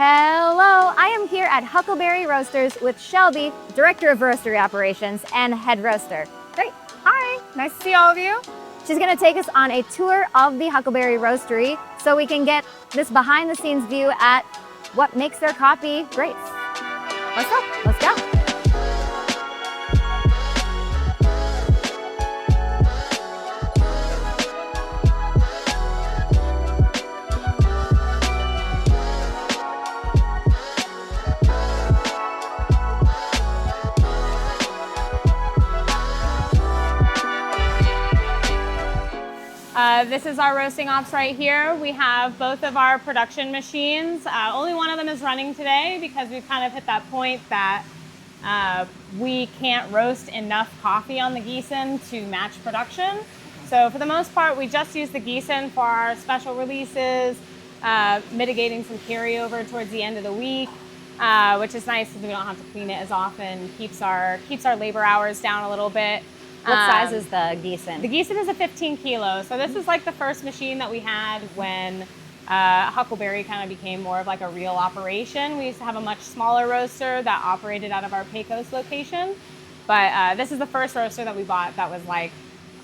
Hello, I am here at Huckleberry Roasters with Shelby, Director of Roastery Operations and Head Roaster. Great. Hi, nice to see all of you. She's going to take us on a tour of the Huckleberry Roastery so we can get this behind the scenes view at what makes their coffee great. Let's go. Let's go. This is our roasting ops right here. We have both of our production machines. Only one of them is running today because we've kind of hit that point that we can't roast enough coffee on the Giesen to match production. So for the most part, we just use the Giesen for our special releases, mitigating some carryover towards the end of the week, which is nice because we don't have to clean it as often, keeps our labor hours down a little bit. What size is the Giesen? The Giesen is a 15 kilo. So this is like the first machine that we had when Huckleberry kind of became more of like a real operation. We used to have a much smaller roaster that operated out of our Pecos location. But this is the first roaster that we bought that was like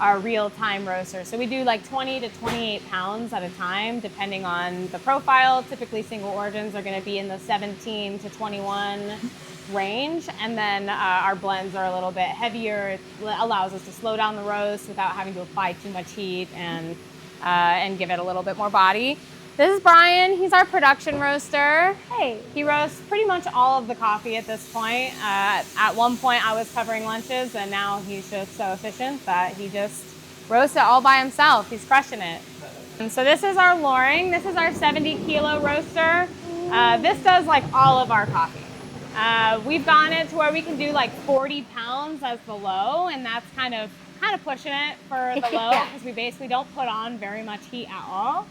our real-time roaster. So we do like 20 to 28 pounds at a time, depending on the profile. Typically single origins are gonna be in the 17 to 21 range, and then our blends are a little bit heavier. It allows us to slow down the roast without having to apply too much heat and give it a little bit more body. This is Brian. He's our production roaster. Hey. He roasts pretty much all of the coffee at this point. At one point I was covering lunches, and now he's just so efficient that he just roasts it all by himself. He's crushing it. And so this is our Loring. This is our 70 kilo roaster. This does like all of our coffee. We've gotten it to where we can do like 40 pounds as the low, and that's kind of pushing it for the low because we basically don't put on very much heat at all.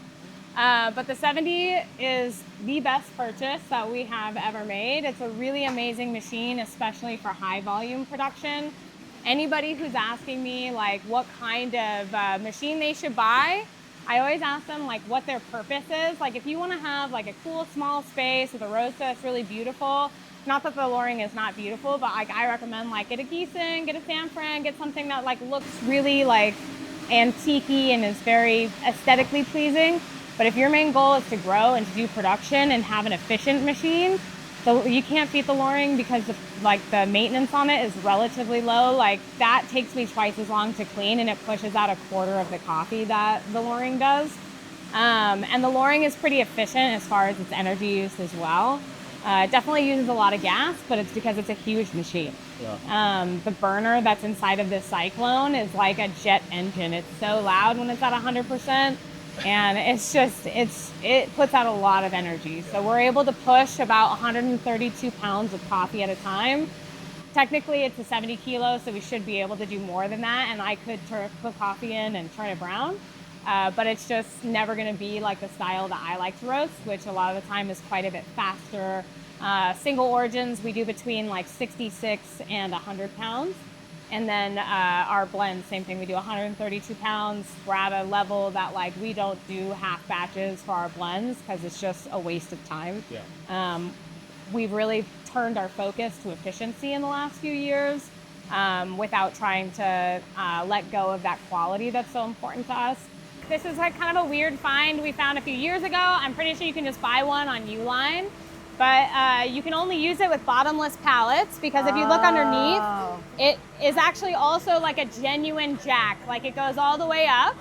But the 70 is the best purchase that we have ever made. It's a really amazing machine, especially for high volume production. Anybody who's asking me like what kind of machine they should buy, I always ask them like what their purpose is. Like if you want to have like a cool small space with a roaster that's really beautiful. Not that the Loring is not beautiful, but like I recommend like get a Giesen, get a San Fran, get something that like looks really like antique-y and is very aesthetically pleasing. But if your main goal is to grow and to do production and have an efficient machine, so you can't beat the Loring because the maintenance on it is relatively low. Like that takes me twice as long to clean, and it pushes out a quarter of the coffee that the Loring does. And the Loring is pretty efficient as far as its energy use as well. It definitely uses a lot of gas, but it's because it's a huge machine. Yeah. The burner that's inside of this Cyclone is like a jet engine. It's so loud when it's at 100%, and it puts out a lot of energy. So we're able to push about 132 pounds of coffee at a time. Technically, it's a 70 kilo, so we should be able to do more than that, and I could put coffee in and turn it brown. But it's just never going to be like the style that I like to roast, which a lot of the time is quite a bit faster. Single origins, we do between like 66 and 100 pounds. And then our blends, same thing, we do 132 pounds. We're at a level that like we don't do half batches for our blends because it's just a waste of time. Yeah. We've really turned our focus to efficiency in the last few years without trying to let go of that quality that's so important to us. This is like kind of a weird find we found a few years ago. I'm pretty sure you can just buy one on Uline, but you can only use it with bottomless pallets because if you look underneath, it is actually also like a genuine jack. Like it goes all the way up.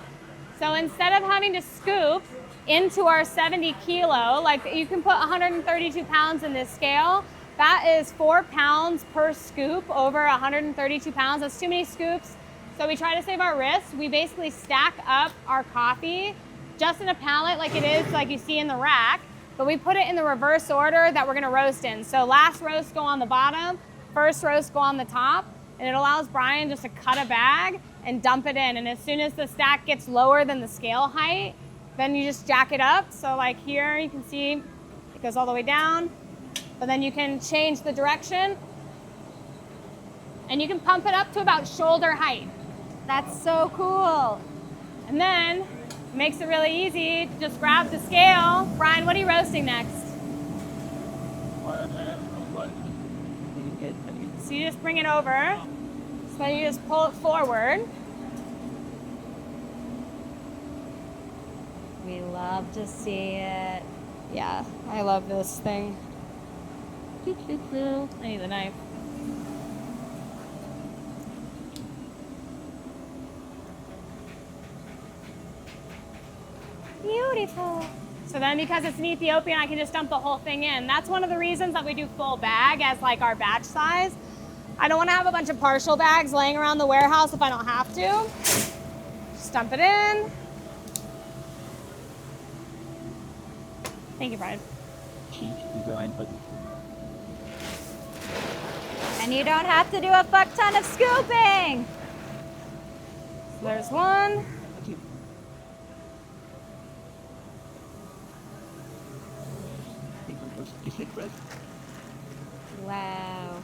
So instead of having to scoop into our 70 kilo, like you can put 132 pounds in this scale. That is 4 pounds per scoop over 132 pounds. That's too many scoops. So we try to save our wrists. We basically stack up our coffee just in a pallet like it is like you see in the rack, but we put it in the reverse order that we're gonna roast in. So last roast go on the bottom, first roast go on the top, and it allows Brian just to cut a bag and dump it in. And as soon as the stack gets lower than the scale height, then you just jack it up. So like here you can see it goes all the way down, but then you can change the direction and you can pump it up to about shoulder height. That's so cool. And then it makes it really easy. Just grab the scale. Brian, what are you roasting next? So you just bring it over. So then you just pull it forward. We love to see it. Yeah, I love this thing. I need the knife. Beautiful. So then because it's an Ethiopian, I can just dump the whole thing in. That's one of the reasons that we do full bag as like our batch size. I don't want to have a bunch of partial bags laying around the warehouse if I don't have to. Just dump it in. Thank you, Brian. And you don't have to do a fuck ton of scooping. So there's one. Wow.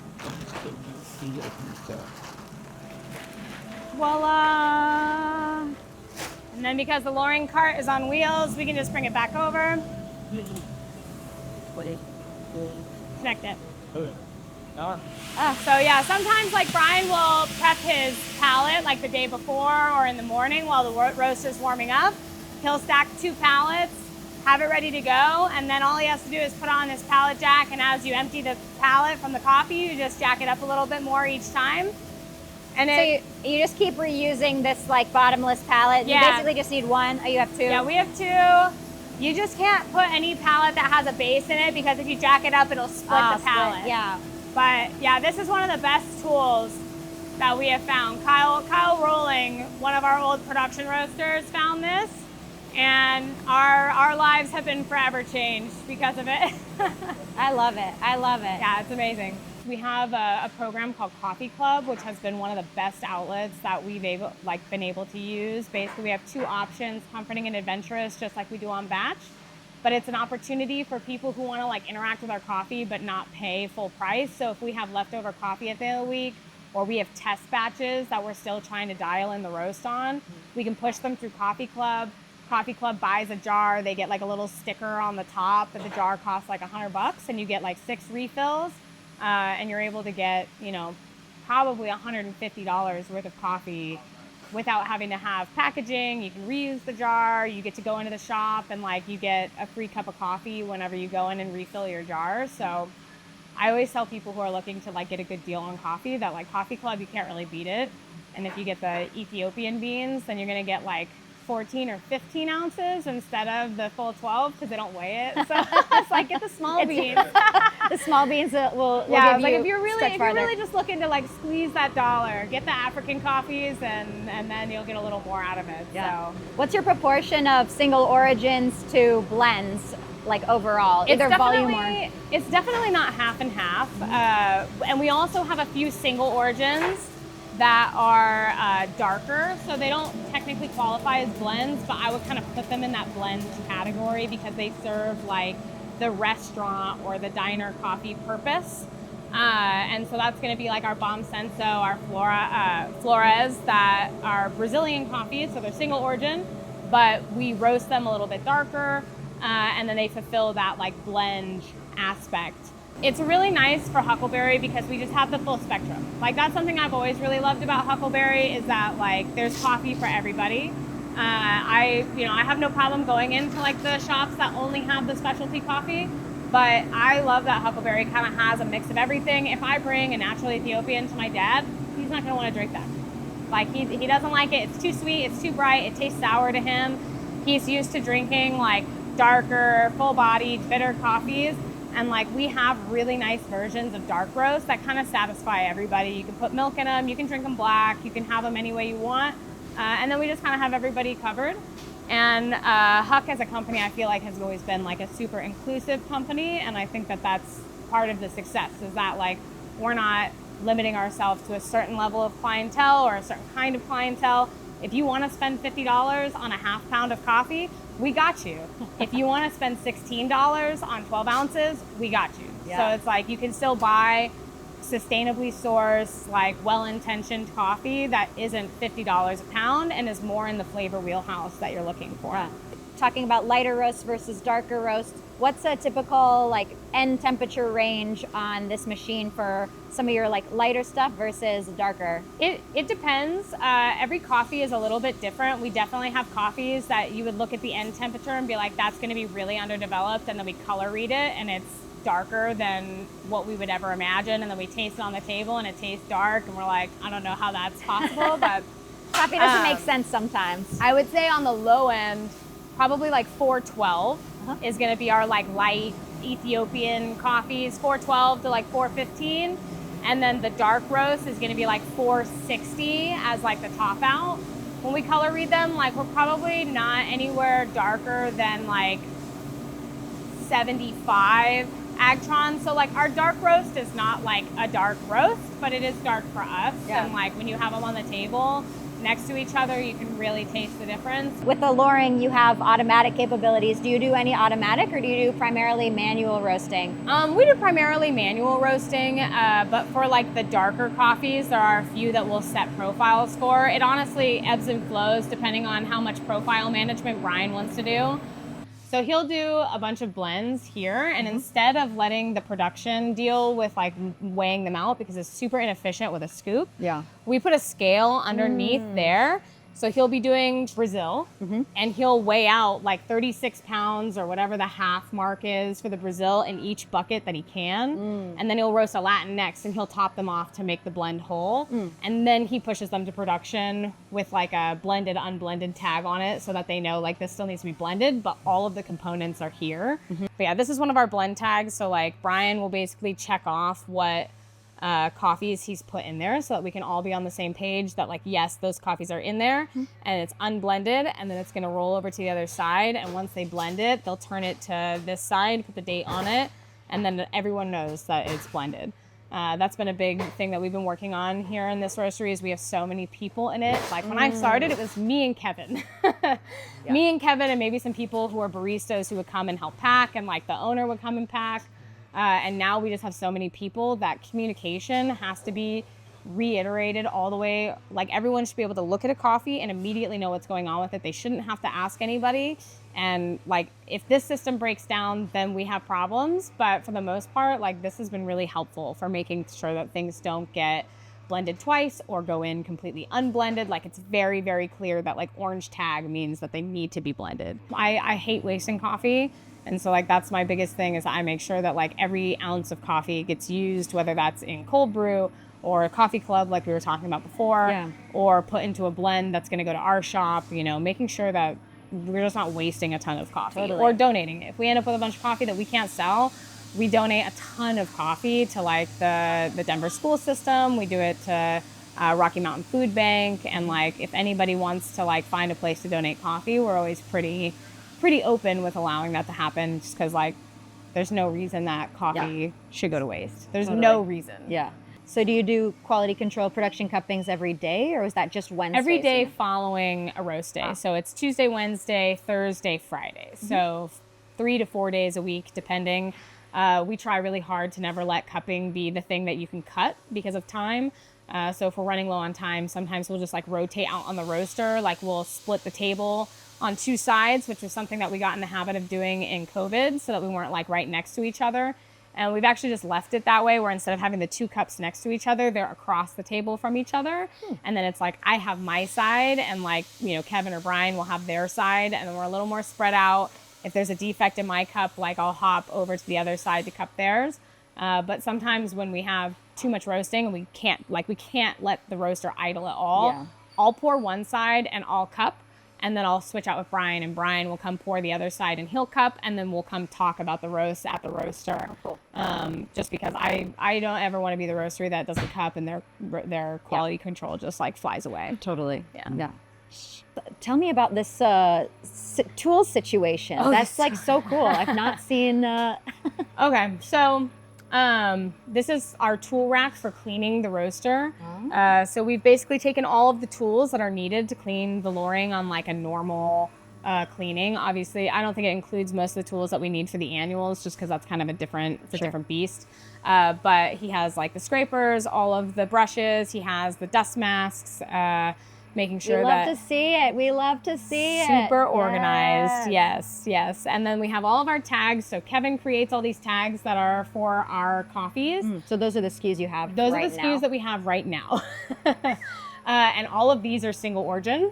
Voila. And then because the lowering cart is on wheels, we can just bring it back over. Connect it. So yeah, sometimes like Brian will prep his pallet like the day before or in the morning while the roaster's warming up. He'll stack 2 pallets, have it ready to go, and then all he has to do is put on his pallet jack, and as you empty the pallet from the coffee, you just jack it up a little bit more each time. And so you just keep reusing this like bottomless pallet. Yeah. You basically just need one. Oh, you have 2? Yeah, we have 2. You just can't put any pallet that has a base in it because if you jack it up, it'll split the pallet. Yeah. But yeah, this is one of the best tools that we have found. Kyle Rolling, one of our old production roasters, found this, and our lives have been forever changed because of it. I love it. I love it. Yeah, it's amazing. We have a program called Coffee Club, which has been one of the best outlets that we've been able to use. Basically, we have 2 options, comforting and adventurous, just like we do on batch. But it's an opportunity for people who want to like interact with our coffee but not pay full price. So if we have leftover coffee at the end of the week, or we have test batches that we're still trying to dial in the roast on, we can push them through Coffee Club. Coffee Club buys a jar. They get like a little sticker on the top that the jar costs like $100, and you get like 6 refills. And you're able to get, you know, probably $150 worth of coffee without having to have packaging. You can reuse the jar. You get to go into the shop and like you get a free cup of coffee whenever you go in and refill your jar. So I always tell people who are looking to like get a good deal on coffee that like Coffee Club, you can't really beat it. And if you get the Ethiopian beans, then you're going to get like 14 or 15 ounces instead of the full 12 because they don't weigh it. So it's like get the small beans. The small beans will yeah, give like you if you're stretch really just looking to like squeeze that dollar, get the African coffees and then you'll get a little more out of it. Yeah. So what's your proportion of single origins to blends like overall? Either volume or it's definitely not half and half. And we also have a few single origins that are darker, so they don't technically qualify as blends, but I would kind of put them in that blend category because they serve like the restaurant or the diner coffee purpose. And so that's going to be like our Bom Senso, our Flores that are Brazilian coffees, so they're single origin, but we roast them a little bit darker, and then they fulfill that like blend aspect. It's really nice for Huckleberry because we just have the full spectrum. Like that's something I've always really loved about Huckleberry is that like there's coffee for everybody. I have no problem going into like the shops that only have the specialty coffee, but I love that Huckleberry kind of has a mix of everything. If I bring a natural Ethiopian to my dad, he's not going to want to drink that. Like he doesn't like it. It's too sweet. It's too bright. It tastes sour to him. He's used to drinking like darker, full-bodied, bitter coffees. And like we have really nice versions of dark roast that kind of satisfy everybody. You can put milk in them, you can drink them black, you can have them any way you want. And then we just kind of have everybody covered. And Huck as a company, I feel like has always been like a super inclusive company. And I think that that's part of the success is that like we're not limiting ourselves to a certain level of clientele or a certain kind of clientele. If you want to spend $50 on a half pound of coffee, we got you. If you want to spend $16 on 12 ounces, we got you. Yeah. So it's like you can still buy sustainably sourced, like well-intentioned coffee that isn't $50 a pound and is more in the flavor wheelhouse that you're looking for. Yeah. talking about lighter roast versus darker roast. What's a typical like end temperature range on this machine for some of your like lighter stuff versus darker? It depends. Every coffee is a little bit different. We definitely have coffees that you would look at the end temperature and be like, that's going to be really underdeveloped, and then we color read it and it's darker than what we would ever imagine, and then we taste it on the table and it tastes dark, and we're like, I don't know how that's possible, but coffee doesn't make sense sometimes. I would say on the low end, probably like 412 is going to be our like light Ethiopian coffees, 412 to like 415, and then the dark roast is going to be like 460 as like the top out. When we color read them, like we're probably not anywhere darker than like 75 Agtron. So like our dark roast is not like a dark roast, but it is dark for us. Yeah. And like when you have them on the table next to each other, you can really taste the difference. With the Loring, you have automatic capabilities. Do you do any automatic, or do you do primarily manual roasting? We do primarily manual roasting, but for like the darker coffees, there are a few that we'll set profiles for. It honestly ebbs and flows depending on how much profile management Brian wants to do. So he'll do a bunch of blends here, and instead of letting the production deal with like weighing them out because it's super inefficient with a scoop, we put a scale underneath there. So he'll be doing Brazil, and he'll weigh out like 36 pounds or whatever the half mark is for the Brazil in each bucket that he can. And then he'll roast a Latin next, and he'll top them off to make the blend whole. And then he pushes them to production with like a blended, unblended tag on it so that they know like this still needs to be blended, but all of the components are here. But yeah, this is one of our blend tags. So like Brian will basically check off what coffees he's put in there so that we can all be on the same page that like, yes, those coffees are in there and it's unblended, and then it's going to roll over to the other side. And once they blend it, they'll turn it to this side, put the date on it, and then everyone knows that it's blended. That's been a big thing that we've been working on here in this roastery is we have so many people in it. Like when I started, it was me and Kevin. Me and Kevin and maybe some people who are baristas who would come and help pack, and like the owner would come and pack. And now we just have so many people that communication has to be reiterated all the way. Like everyone should be able to look at a coffee and immediately know what's going on with it. They shouldn't have to ask anybody. And like if this system breaks down, then we have problems. But for the most part, like this has been really helpful for making sure that things don't get blended twice or go in completely unblended. Like it's very, very clear that like orange tag means that they need to be blended. I hate wasting coffee. And so like that's my biggest thing is I make sure that like every ounce of coffee gets used, whether that's in cold brew or a coffee club like we were talking about before, or put into a blend that's going to go to our shop, you know, making sure that we're just not wasting a ton of coffee or donating it. If we end up with a bunch of coffee that we can't sell, we donate a ton of coffee to like the Denver school system. We do it to Rocky Mountain Food Bank. And like if anybody wants to like find a place to donate coffee, we're always pretty open with allowing that to happen, just because like there's no reason that coffee should go to waste. There's no reason. So do you do quality control production cuppings every day, or is that just Wednesday? Every day following a roast day. So it's Tuesday, Wednesday, Thursday, Friday. So 3 to 4 days a week, depending. We try really hard to never let cupping be the thing that you can cut because of time. So if we're running low on time, sometimes we'll just like rotate out on the roaster. Like we'll split the table on two sides, which was something that we got in the habit of doing in COVID so that we weren't like right next to each other. And we've actually just left it that way, where instead of having the two cups next to each other, they're across the table from each other. And then it's like I have my side, and like, you know, Kevin or Brian will have their side, and then we're a little more spread out. If there's a defect in my cup, like I'll hop over to the other side to cup theirs. But sometimes when we have too much roasting and we can't let the roaster idle at all, I'll pour one side and I'll cup. And then I'll switch out with Brian, and Brian will come pour the other side and he'll cup, and then we'll come talk about the roast at the roaster. Just because I don't ever want to be the roastery that doesn't cup and their quality control just like flies away. Totally. Yeah. Tell me about this tool situation. That's like so cool. I've not seen. Okay, so this is our tool rack for cleaning the roaster. So we've basically taken all of the tools that are needed to clean the Loring on like a normal cleaning. Obviously, I don't think it includes most of the tools that we need for the annuals, just because that's kind of a different beast. But he has like the scrapers, all of the brushes. He has the dust masks. making sure we love that to see it. We love to see it. super organized. Yes. And then we have all of our tags. So Kevin creates all these tags that are for our coffees. So those are the SKUs you have Those right are the SKUs that we have right now. And all of these are single origin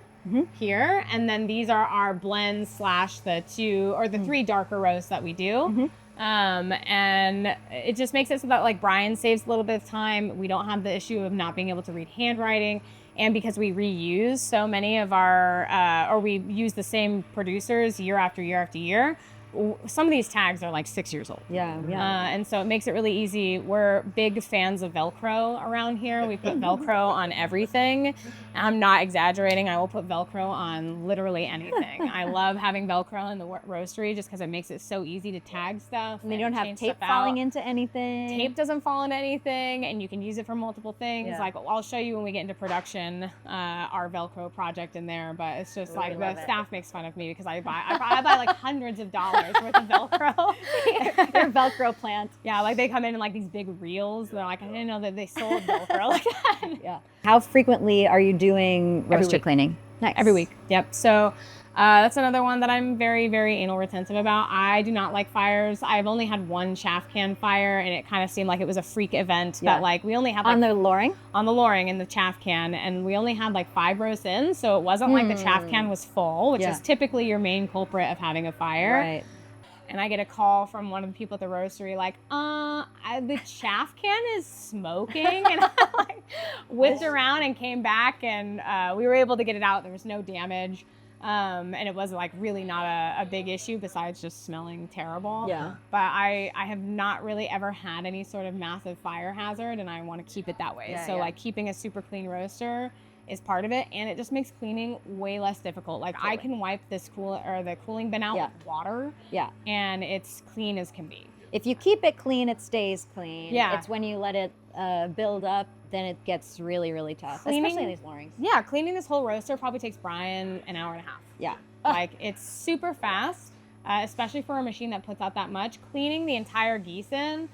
here. And then these are our blends slash the 2 or the 3 darker roasts that we do. And it just makes it so that like Brian saves a little bit of time. We don't have the issue of not being able to read handwriting. And because we reuse so many of our, or we use the same producers year after year after year, some of these tags are like 6 years old. And so it makes it really easy. We're big fans of Velcro around here. We put Velcro on everything. I'm not exaggerating. I will put Velcro on literally anything. I love having Velcro in the roastery just because it makes it so easy to tag stuff. And you don't have tape falling into anything. Tape doesn't fall into anything, and you can use it for multiple things. Like I'll show you when we get into production our Velcro project in there, but it's just like the staff makes fun of me because I buy like hundreds of dollars worth of Velcro. Your Velcro plant. Yeah, like they come in like these big reels. They're like, I didn't know that they sold Velcro like that. How frequently are you doing roaster cleaning? Nice. Every week. Yep. So that's another one that I'm very, very anal retentive about. I do not like fires. I've only had one chaff can fire, and it kind of seemed like it was a freak event that like we only had like, on the loring? On the loring in the chaff can, and we only had like 5 roasts in, so it wasn't like the chaff can was full, which is typically your main culprit of having a fire. Right. And I get a call from one of the people at the roastery like, the chaff can is smoking. And I like whipped around and came back, and we were able to get it out. There was no damage. And it was like really not a big issue besides just smelling terrible. But I have not really ever had any sort of massive fire hazard, and I want to keep it that way. So like keeping a super clean roaster is part of it, and it just makes cleaning way less difficult. Like I can wipe this the cooling bin out with water, and it's clean as can be. If you keep it clean, it stays clean. It's when you let it build up, then it gets really, really tough, especially in these loorings. Cleaning this whole roaster probably takes Brian an hour and a half. Like it's super fast, especially for a machine that puts out that much. Cleaning the entire Giesen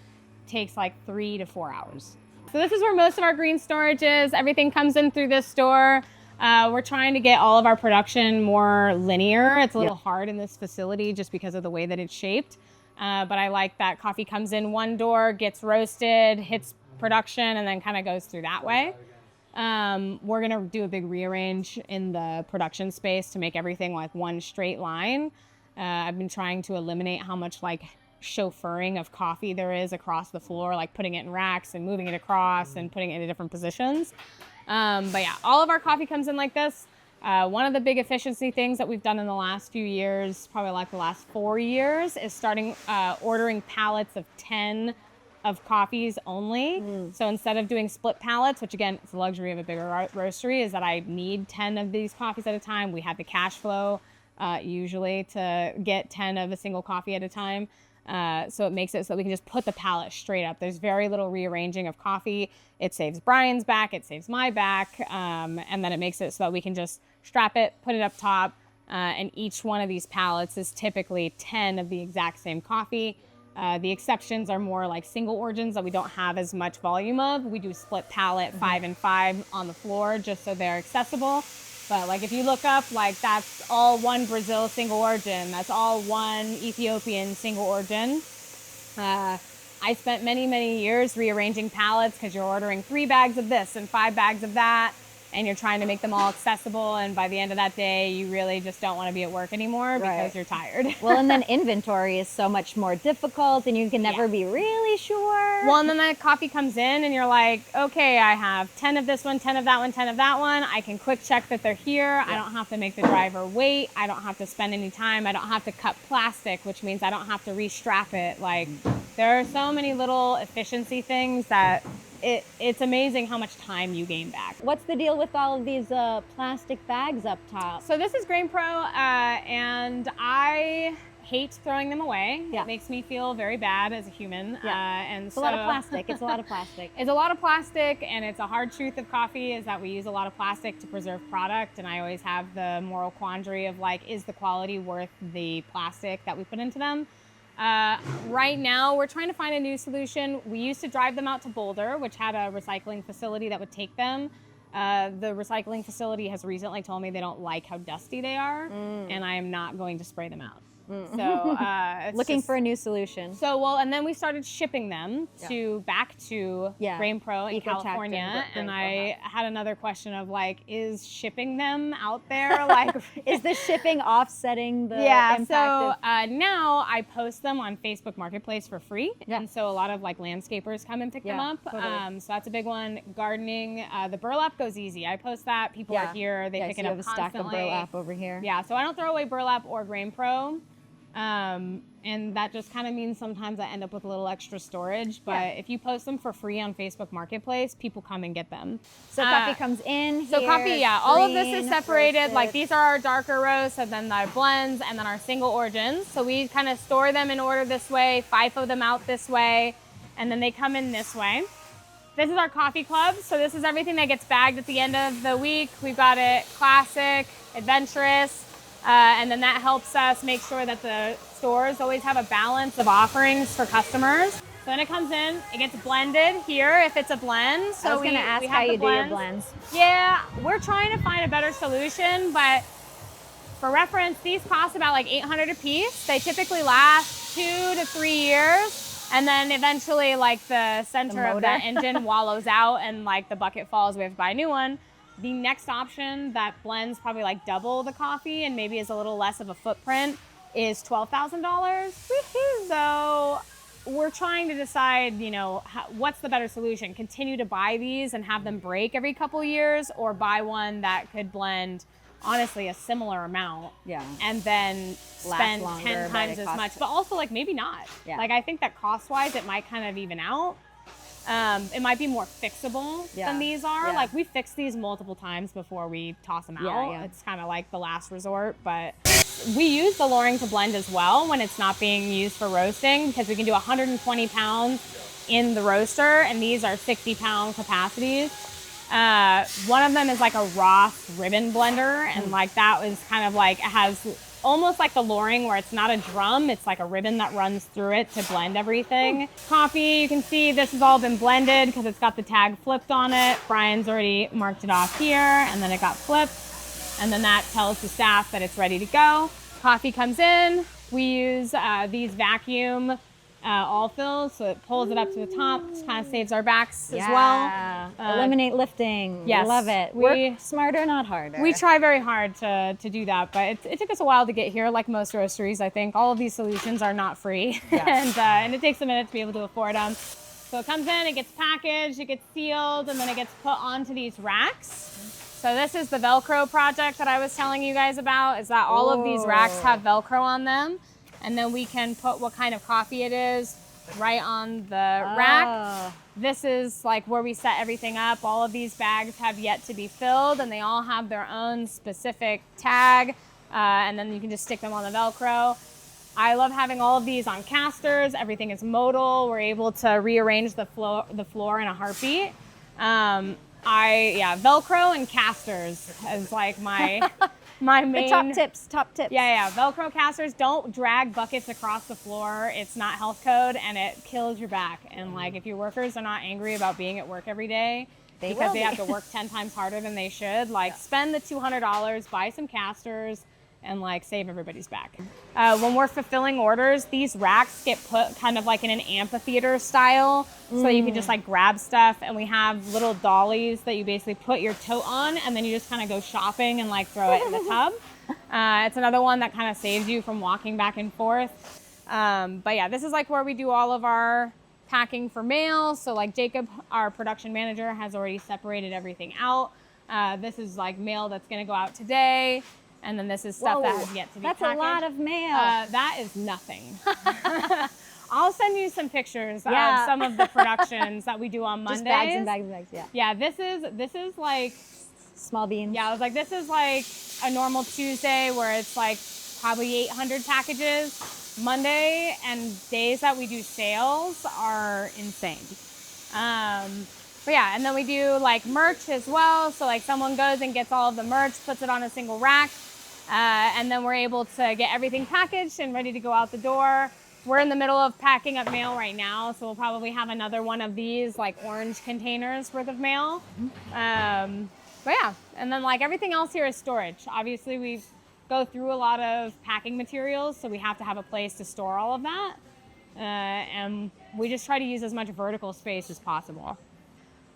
takes like 3 to 4 hours. So this is where most of our green storage is. Everything comes in through this door. We're trying to get all of our production more linear. It's a little hard in this facility just because of the way that it's shaped. But I like that coffee comes in one door, gets roasted, hits production, and then kind of goes through that way. We're gonna do a big rearrange in the production space to make everything like one straight line. I've been trying to eliminate how much like chauffeuring of coffee there is across the floor, like putting it in racks and moving it across and putting it in different positions. But yeah, all of our coffee comes in like this. One of the big efficiency things that we've done in the last few years, probably like the last 4 years, is starting ordering pallets of 10 of coffees only. So instead of doing split pallets, which again, it's the luxury of a bigger roastery, is that I need 10 of these coffees at a time. We have the cash flow usually to get 10 of a single coffee at a time. So it makes it so that we can just put the pallet straight up. There's very little rearranging of coffee. It saves Brian's back, it saves my back, and then it makes it so that we can just strap it, put it up top, and each one of these pallets is typically 10 of the exact same coffee. The exceptions are more like single origins that we don't have as much volume of. We do split pallet 5 and 5 on the floor just so they're accessible. But like if you look up, like that's all one Brazil single origin. That's all one Ethiopian single origin. I spent many, many years rearranging pallets because you're ordering 3 bags of this and 5 bags of that, and you're trying to make them all accessible. And by the end of that day, you really just don't want to be at work anymore because you're tired. Well, and then inventory is so much more difficult, and you can never be really sure. Well, and then the coffee comes in, and you're like, okay, I have 10 of this one, 10 of that one, 10 of that one. I can quick check that they're here. I don't have to make the driver wait. I don't have to spend any time. I don't have to cut plastic, which means I don't have to restrap it. Like, there are so many little efficiency things that it's amazing how much time you gain back. What's the deal with all of these plastic bags up top? So this is Grain Pro, and I hate throwing them away. It makes me feel very bad as a human. And it's a lot of plastic. It's a lot of plastic. It's a lot of plastic, and it's a hard truth of coffee is that we use a lot of plastic to preserve product, and I always have the moral quandary of like, is the quality worth the plastic that we put into them? Right now, we're trying to find a new solution. We used to drive them out to Boulder, which had a recycling facility that would take them. The recycling facility has recently told me they don't like how dusty they are, and I am not going to spray them out. So it's Looking for a new solution. So well, and then we started shipping them back to Grain Pro in California, and I had another question of like, is shipping them out there like, is the shipping offsetting the impact? So now I post them on Facebook Marketplace for free, and so a lot of like landscapers come and pick them up. Totally. So that's a big one. Gardening, the burlap goes easy. I post that, people are here, they pick it up constantly. Stack of burlap over here. Yeah, so I don't throw away burlap or Grain Pro. And that just kind of means sometimes I end up with a little extra storage, but if you post them for free on Facebook Marketplace, people come and get them. So coffee comes in So here, coffee, all of this is separated. roasted. Like these are our darker roasts, and then our blends, and then our single origins. So we kind of store them in order this way, FIFO them out this way, and then they come in this way. This is our coffee club. So this is everything that gets bagged at the end of the week. We've got it classic, adventurous, and then that helps us make sure that the stores always have a balance of offerings for customers. So then it comes in, it gets blended here if it's a blend. So I was going to ask how you do your blends. Yeah, we're trying to find a better solution, but for reference, these cost about like $800 a piece. They typically last 2 to 3 years. And then eventually like the center of that engine wallows out and like the bucket falls, we have to buy a new one. The next option that blends probably like double the coffee and maybe is a little less of a footprint is $12,000. So we're trying to decide, you know, what's the better solution? Continue to buy these and have them break every couple years, or buy one that could blend honestly a similar amount and then spend 10 times as much, but also like maybe not. Like I think that cost-wise it might kind of even out. It might be more fixable than these are. Like we fix these multiple times before we toss them out. It's kind of like the last resort, but we use the Loring to blend as well when it's not being used for roasting, because we can do 120 pounds in the roaster, and these are 60-pound capacities. One of them is like a Ross ribbon blender, and like that was kind of like, it has almost like the Loring where it's not a drum, it's like a ribbon that runs through it to blend everything. Coffee, you can see this has all been blended because it's got the tag flipped on it. Brian's already marked it off here, and then it got flipped, and then that tells the staff that it's ready to go. Coffee comes in, we use these vacuum all fills, so it pulls it up to the top, kind of saves our backs as well. Eliminate lifting. Yes. Love it. Work smarter, not harder. We try very hard to do that, but it took us a while to get here, like most roasteries, I think. All of these solutions are not free, and it takes a minute to be able to afford them. So it comes in, it gets packaged, it gets sealed, and then it gets put onto these racks. So this is the Velcro project that I was telling you guys about, is that all of these racks have Velcro on them. And then we can put what kind of coffee it is right on the rack. This is like where we set everything up. All of these bags have yet to be filled, and they all have their own specific tag. And then you can just stick them on the Velcro. I love having all of these on casters. Everything is modal. We're able to rearrange the floor in a heartbeat. Velcro and casters is like my main top tips. Yeah. Velcro casters, don't drag buckets across the floor. It's not health code, and it kills your back. And like, if your workers are not angry about being at work every day because they have to work 10 times harder than they should, like spend the $200, buy some casters, and like save everybody's back. When we're fulfilling orders, these racks get put kind of like in an amphitheater style, so you can just like grab stuff, and we have little dollies that you basically put your tote on, and then you just kind of go shopping and like throw it in the tub. It's another one that kind of saves you from walking back and forth. But yeah, this is like where we do all of our packing for mail. So like Jacob, our production manager, has already separated everything out. This is like mail that's gonna go out today. And then this is stuff that has yet to be packaged. That's a lot of mail. That is nothing. I'll send you some pictures of some of the productions that we do on Mondays. Just bags and bags and bags, Yeah, this is like small beans. Yeah, I was like, this is like a normal Tuesday where it's like probably 800 packages. Monday and days that we do sales are insane. But yeah, and then we do like merch as well. So like someone goes and gets all of the merch, puts it on a single rack, and then we're able to get everything packaged and ready to go out the door. We're in the middle of packing up mail right now, so we'll probably have another one of these like orange containers worth of mail. But yeah, and then like everything else here is storage. Obviously we go through a lot of packing materials, so we have to have a place to store all of that. And we just try to use as much vertical space as possible.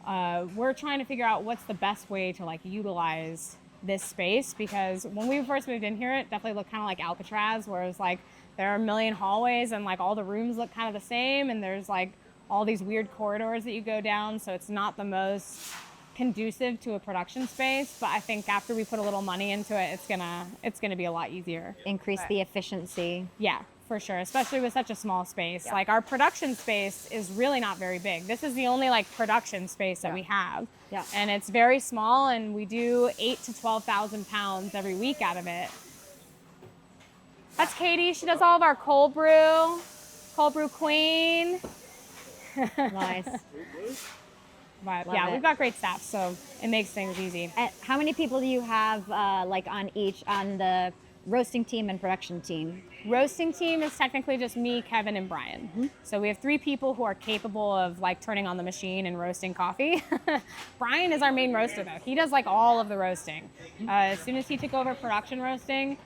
We're trying to figure out what's the best way to like utilize this space, because when we first moved in here, it definitely looked kind of like Alcatraz, where it's like there are a million hallways and like all the rooms look kind of the same, and there's like all these weird corridors that you go down, so it's not the most conducive to a production space. But I think after we put a little money into it, it's gonna be a lot easier. Increase the efficiency. Yeah, for sure, especially with such a small space. Yeah. Like our production space is really not very big. This is the only like production space that we have. Yeah. And it's very small, and we do 8,000 to 12,000 pounds every week out of it. That's Katie. She does all of our cold brew queen. Nice. But yeah, we've got great staff, so it makes things easy. And how many people do you have like on the roasting team and production team? Roasting team is technically just me, Kevin, and Brian. Mm-hmm. So we have 3 people who are capable of like turning on the machine and roasting coffee. Brian is our main roaster though. He does like all of the roasting. As soon as he took over production roasting,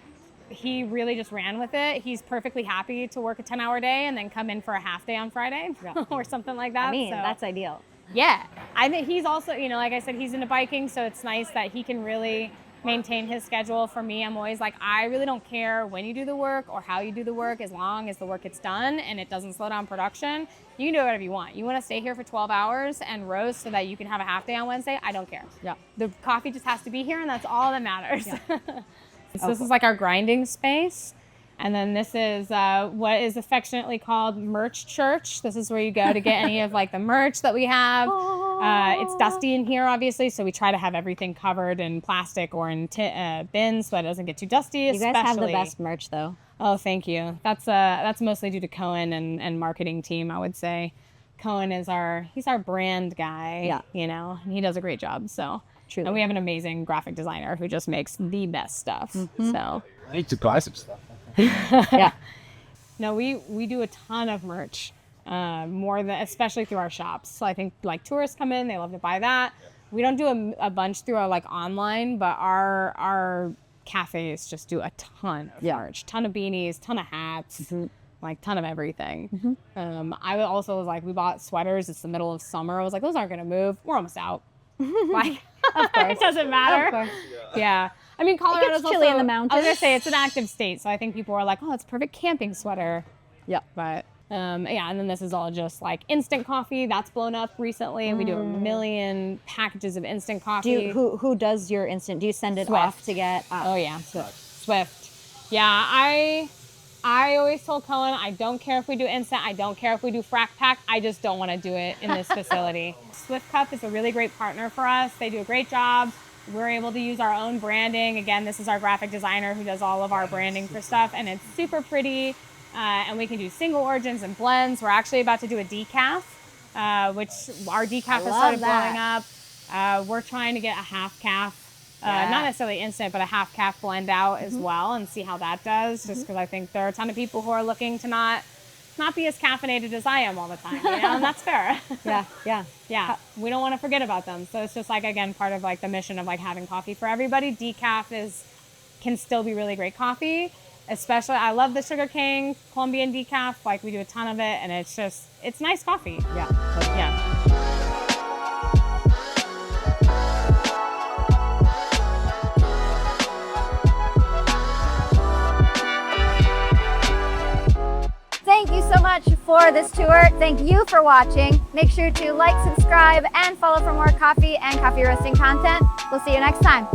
he really just ran with it. He's perfectly happy to work a 10-hour day and then come in for a half day on Friday or something like that. I mean, that's ideal. Yeah. I think he's also, you know, like I said, he's into biking, so it's nice that he can really maintain his schedule. For me, I'm always like, I really don't care when you do the work or how you do the work, as long as the work gets done and it doesn't slow down production. You can do whatever you want. You want to stay here for 12 hours and roast so that you can have a half day on Wednesday? I don't care. Yeah. The coffee just has to be here, and that's all that matters. Yeah. So this is like our grinding space. And then this is what is affectionately called merch church. This is where you go to get any of like the merch that we have. It's dusty in here, obviously, so we try to have everything covered in plastic or in bins so that it doesn't get too dusty. You guys have the best merch, though. Oh, thank you. That's mostly due to Cohen and marketing team, I would say. Cohen is he's our brand guy. Yeah. You know, and he does a great job. So. Truly. And we have an amazing graphic designer who just makes the best stuff. Mm-hmm. So I need to buy some stuff. Yeah. No, we do a ton of merch, especially through our shops. So I think like tourists come in, they love to buy that. We don't do a bunch through our like online, but our cafes just do a ton of merch, ton of beanies, ton of hats, like ton of everything. Mm-hmm. I also was like, we bought sweaters. It's the middle of summer. I was like, those aren't gonna move. We're almost out. Like, of course. It doesn't matter. Of course. Yeah. I mean, Colorado's chilly in the mountains. I was gonna say it's an active state, so I think people are like, oh, it's a perfect camping sweater. Yeah. But yeah, and then this is all just like instant coffee. That's blown up recently, and we do a million packages of instant coffee. Who does your instant? Do you send it off to get? Oh yeah, Swift. Yeah, I always told Cohen, I don't care if we do instant, I don't care if we do frac pack, I just don't want to do it in this facility. Swift Cup is a really great partner for us. They do a great job. We're able to use our own branding. Again, this is our graphic designer who does all of our branding for stuff, and it's super pretty. And we can do single origins and blends. We're actually about to do a decaf, which our decaf has started blowing up. We're trying to get a half calf. Not necessarily instant, but a half calf blend out as well, and see how that does. Just because I think there are a ton of people who are looking to not be as caffeinated as I am all the time, you know, and that's fair. Yeah. We don't want to forget about them. So it's just like, again, part of like the mission of like having coffee for everybody. Decaf can still be really great coffee. Especially, I love the Sugar King Colombian decaf. Like we do a ton of it, and it's nice coffee. Yeah. Thank you so much for this tour. Thank you for watching. Make sure to like, subscribe, and follow for more coffee and coffee roasting content. We'll see you next time.